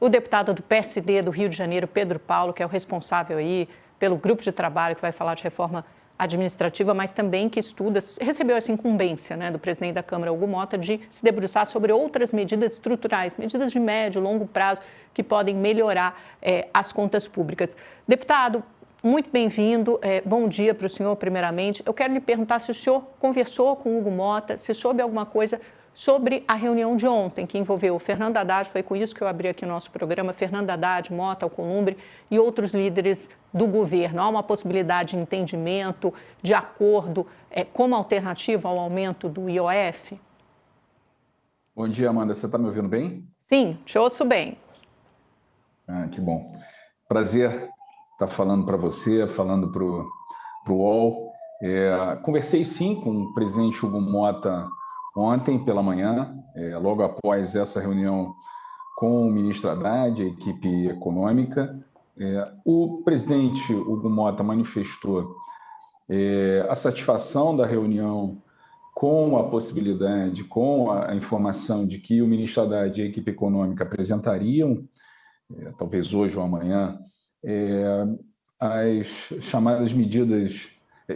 o deputado do PSD do Rio de Janeiro, Pedro Paulo, que é o responsável aí pelo grupo de trabalho que vai falar de reforma administrativa, mas também que estuda, recebeu essa incumbência, né, do presidente da Câmara, Hugo Motta, de se debruçar sobre outras medidas estruturais, medidas de médio e longo prazo que podem melhorar as contas públicas. Deputado, muito bem-vindo. Bom dia para o senhor, primeiramente. Eu quero lhe perguntar se o senhor conversou com o Hugo Motta, se soube alguma coisa sobre a reunião de ontem, que envolveu o Fernando Haddad, foi com isso que eu abri aqui o nosso programa, Fernando Haddad, Motta, Alcolumbre e outros líderes do governo. Há uma possibilidade de entendimento, de acordo como alternativa ao aumento do IOF? Bom dia, Amanda. Você está me ouvindo bem? Sim, te ouço bem. Que bom. Prazer estar falando para você, falando para o UOL. Conversei sim com o presidente Hugo Motta ontem pela manhã, logo após essa reunião com o ministro Haddad, a equipe econômica. O presidente Hugo Motta manifestou a satisfação da reunião com a possibilidade, com a informação de que o ministro Haddad e a equipe econômica apresentariam, talvez hoje ou amanhã, as chamadas medidas,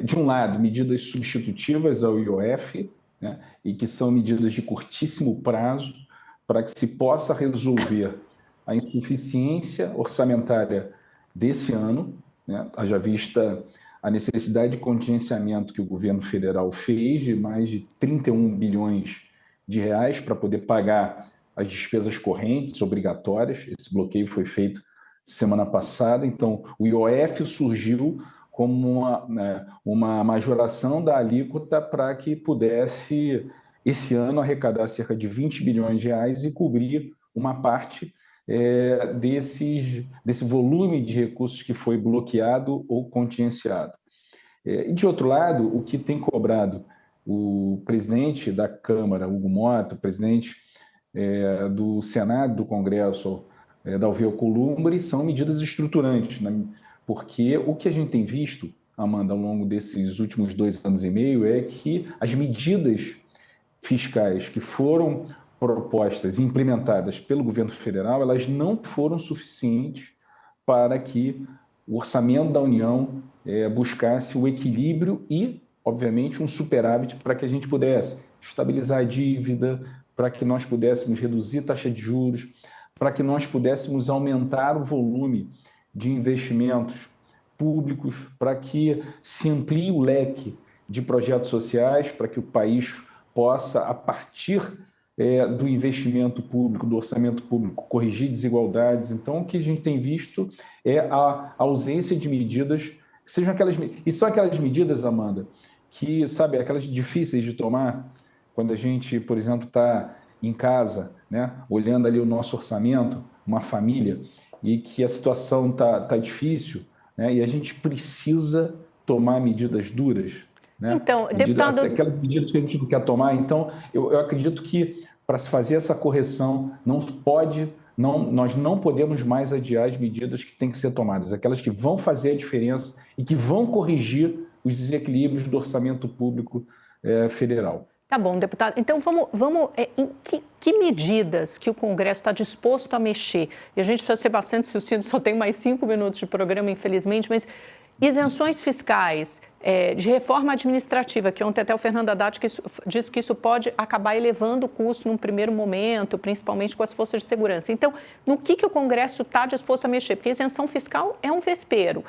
de um lado, medidas substitutivas ao IOF, né, e que são medidas de curtíssimo prazo para que se possa resolver a insuficiência orçamentária desse ano, né, haja vista a necessidade de contingenciamento que o governo federal fez de mais de 31 bilhões de reais para poder pagar as despesas correntes obrigatórias. Esse bloqueio foi feito semana passada, então o IOF surgiu como uma majoração da alíquota para que pudesse, esse ano, arrecadar cerca de 20 bilhões de reais e cobrir uma parte desse volume de recursos que foi bloqueado ou contingenciado. E, de outro lado, o que tem cobrado o presidente da Câmara, Hugo Motta, o presidente do Senado, do Congresso, Davi Alcolumbre, são medidas estruturantes, né? Porque o que a gente tem visto, Amanda, ao longo desses últimos 2 anos e meio, é que as medidas fiscais que foram propostas e implementadas pelo governo federal, elas não foram suficientes para que o orçamento da União buscasse o equilíbrio e, obviamente, um superávit para que a gente pudesse estabilizar a dívida, para que nós pudéssemos reduzir a taxa de juros, para que nós pudéssemos aumentar o volume de investimentos públicos, para que se amplie o leque de projetos sociais, para que o país possa, a partir do investimento público, do orçamento público, corrigir desigualdades. Então, o que a gente tem visto é a ausência de medidas, que sejam aquelas, e são aquelas medidas, Amanda, que, sabe, aquelas difíceis de tomar, quando a gente, por exemplo, está em casa, né, olhando ali o nosso orçamento, uma família, e que a situação tá difícil, né, e a gente precisa tomar medidas duras, né? Então, deputado... Aquelas medidas que a gente não quer tomar. Então, eu acredito que, para se fazer essa correção, nós não podemos mais adiar as medidas que têm que ser tomadas, aquelas que vão fazer a diferença e que vão corrigir os desequilíbrios do orçamento público federal. Tá bom, deputado. Então, vamos em que medidas que o Congresso está disposto a mexer? E a gente precisa ser bastante sucinto, só tem mais 5 minutos de programa, infelizmente, mas isenções fiscais, de reforma administrativa, que ontem até o Fernando Haddad disse que isso pode acabar elevando o custo num primeiro momento, principalmente com as forças de segurança. Então, no que o Congresso está disposto a mexer? Porque isenção fiscal é um vespeiro.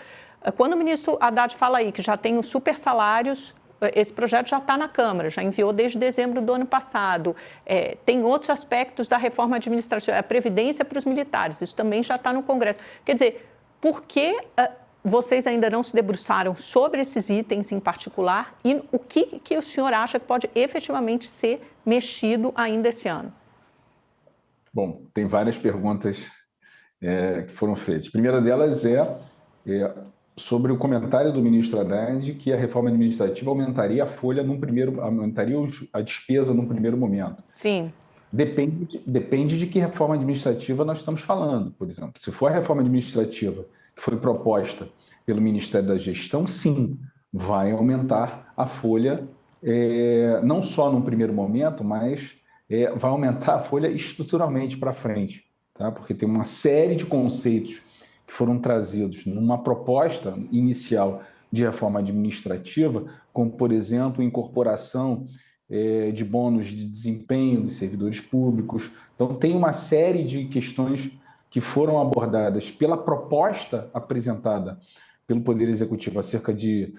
Quando o ministro Haddad fala aí que já tem os super salários, esse projeto já está na Câmara, já enviou desde dezembro do ano passado. Tem outros aspectos da reforma administrativa, a previdência para os militares, isso também já está no Congresso. Quer dizer, por que vocês ainda não se debruçaram sobre esses itens em particular e o que o senhor acha que pode efetivamente ser mexido ainda esse ano? Bom, tem várias perguntas que foram feitas. A primeira delas sobre o comentário do ministro Haddad que a reforma administrativa aumentaria a folha aumentaria a despesa num primeiro momento. Sim. Depende de que reforma administrativa nós estamos falando, por exemplo. Se for a reforma administrativa que foi proposta pelo Ministério da Gestão, sim, vai aumentar a folha, não só num primeiro momento, mas vai aumentar a folha estruturalmente para frente. tá? Porque tem uma série de conceitos que foram trazidos numa proposta inicial de reforma administrativa, como, por exemplo, incorporação de bônus de desempenho dos servidores públicos. Então, tem uma série de questões que foram abordadas pela proposta apresentada pelo Poder Executivo há cerca de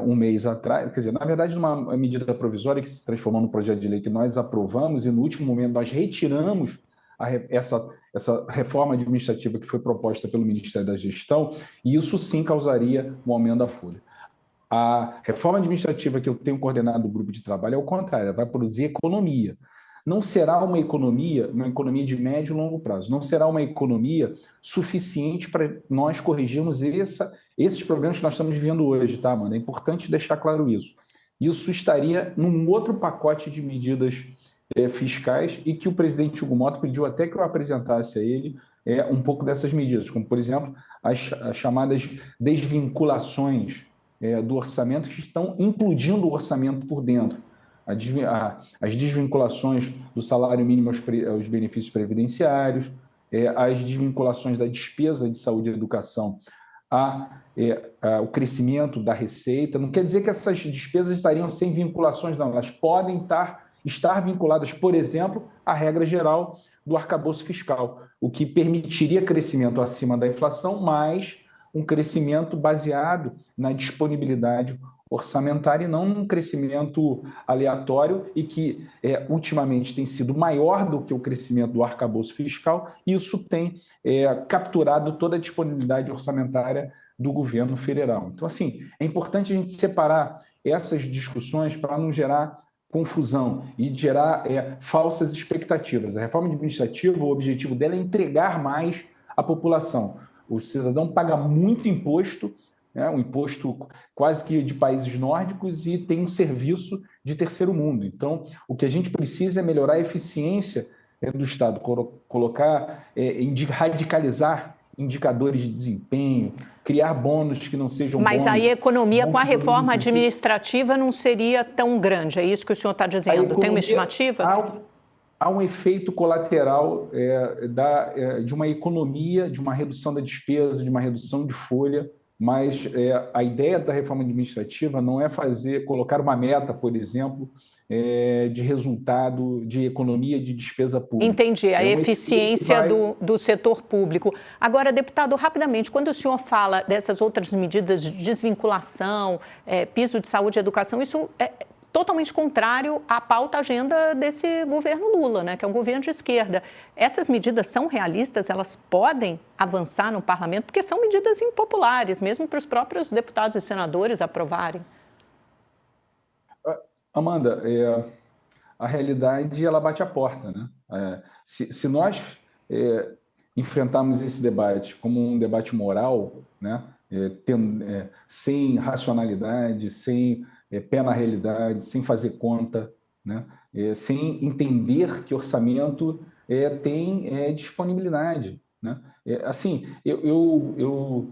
um mês atrás, quer dizer, na verdade, numa medida provisória que se transformou num projeto de lei que nós aprovamos e, no último momento, nós retiramos essa reforma administrativa que foi proposta pelo Ministério da Gestão, e isso sim causaria um aumento da folha. A reforma administrativa que eu tenho coordenado o grupo de trabalho é o contrário, ela vai produzir economia. Não será uma economia de médio e longo prazo, não será uma economia suficiente para nós corrigirmos esses problemas que nós estamos vivendo hoje, tá, Amanda? É importante deixar claro isso. Isso estaria num outro pacote de medidas fiscais e que o presidente Hugo Mota pediu até que eu apresentasse a ele um pouco dessas medidas, como, por exemplo, as chamadas desvinculações do orçamento que estão implodindo o orçamento por dentro. As desvinculações do salário mínimo aos benefícios previdenciários, as desvinculações da despesa de saúde e educação o crescimento da receita. Não quer dizer que essas despesas estariam sem vinculações, não. Elas podem estar vinculadas, por exemplo, à regra geral do arcabouço fiscal, o que permitiria crescimento acima da inflação, mas um crescimento baseado na disponibilidade orçamentária e não num crescimento aleatório e que ultimamente tem sido maior do que o crescimento do arcabouço fiscal, e isso tem capturado toda a disponibilidade orçamentária do governo federal. Então, assim, é importante a gente separar essas discussões para não gerar confusão e gerar falsas expectativas. A reforma administrativa, o objetivo dela é entregar mais à população. O cidadão paga muito imposto, um imposto quase que de países nórdicos, e tem um serviço de terceiro mundo. Então, o que a gente precisa é melhorar a eficiência do Estado, radicalizar indicadores de desempenho, criar bônus que não sejam bônus. Mas aí a economia com a reforma administrativa não seria tão grande, é isso que o senhor está dizendo? Tem uma estimativa? Há um efeito colateral de uma economia, de uma redução da despesa, de uma redução de folha, mas a ideia da reforma administrativa não é colocar uma meta, por exemplo, de resultado de economia de despesa pública. Entendi, a eficiência do setor público. Agora, deputado, rapidamente, quando o senhor fala dessas outras medidas de desvinculação, piso de saúde e educação, isso é totalmente contrário à pauta agenda desse governo Lula, né, que é um governo de esquerda. Essas medidas são realistas? Elas podem avançar no parlamento? Porque são medidas impopulares, mesmo para os próprios deputados e senadores aprovarem. Amanda, a realidade ela bate a porta, né? Se nós enfrentarmos esse debate como um debate moral, né, sem racionalidade, sem pé na realidade, sem fazer conta, né, sem entender que orçamento tem disponibilidade, né? Assim, eu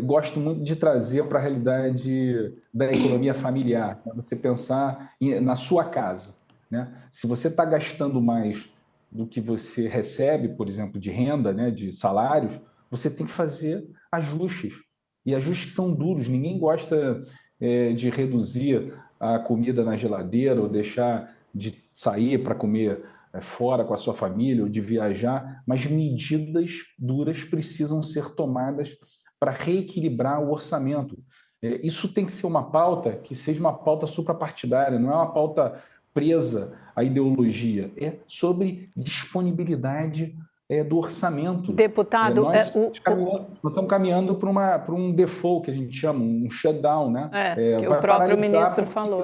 gosto muito de trazer para a realidade da economia familiar, para você pensar na sua casa, né? Se você está gastando mais do que você recebe, por exemplo, de renda, né, de salários, você tem que fazer ajustes. E ajustes são duros. Ninguém gosta de reduzir a comida na geladeira ou deixar de sair para comer fora com a sua família ou de viajar, mas medidas duras precisam ser tomadas para reequilibrar o orçamento. Isso tem que ser uma pauta que seja uma pauta suprapartidária, não é uma pauta presa à ideologia, é sobre disponibilidade do orçamento. Deputado, nós estamos caminhando para um default, que a gente chama, um shutdown, né? Que o próprio ministro falou.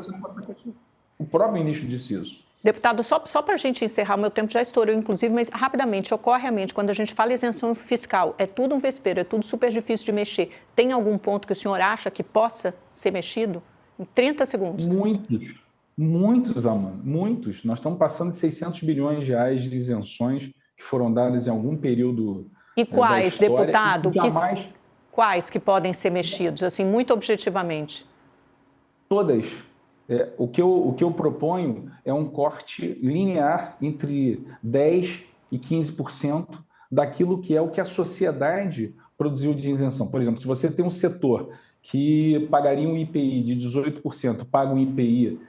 O próprio ministro disse isso. Deputado, só para a gente encerrar, o meu tempo já estourou, inclusive, mas rapidamente, ocorre à mente, quando a gente fala isenção fiscal, é tudo um vespeiro, é tudo super difícil de mexer. Tem algum ponto que o senhor acha que possa ser mexido? Em 30 segundos. Muitos, Amanda, muitos. Nós estamos passando de 600 bilhões de reais de isenções que foram dadas em algum período E quais, da história, deputado, e quais que podem ser mexidos, assim, muito objetivamente? Todas. O que eu proponho é um corte linear entre 10% e 15% daquilo que é o que a sociedade produziu de isenção. Por exemplo, se você tem um setor que pagaria um IPI de 18%, paga um IPI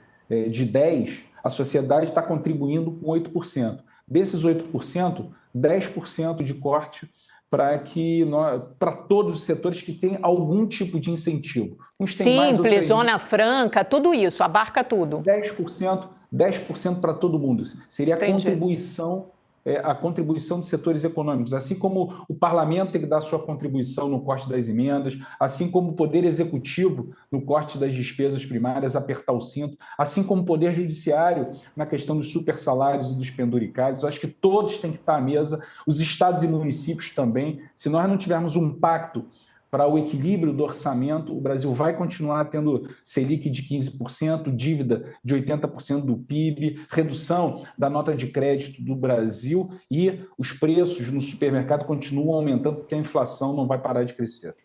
de 10%, a sociedade está contribuindo com 8%. Desses 8%, 10% de corte para todos os setores que têm algum tipo de incentivo. Uns têm mais, simples, zona franca, tudo isso, abarca tudo. 10% para todo mundo. Seria Entendi. A contribuição de setores econômicos, assim como o parlamento tem que dar sua contribuição no corte das emendas, assim como o poder executivo no corte das despesas primárias, apertar o cinto, assim como o poder judiciário na questão dos supersalários e dos penduricários. Eu acho que todos têm que estar à mesa, os estados e municípios também. Se nós não tivermos um pacto para o equilíbrio do orçamento, o Brasil vai continuar tendo Selic de 15%, dívida de 80% do PIB, redução da nota de crédito do Brasil e os preços no supermercado continuam aumentando porque a inflação não vai parar de crescer.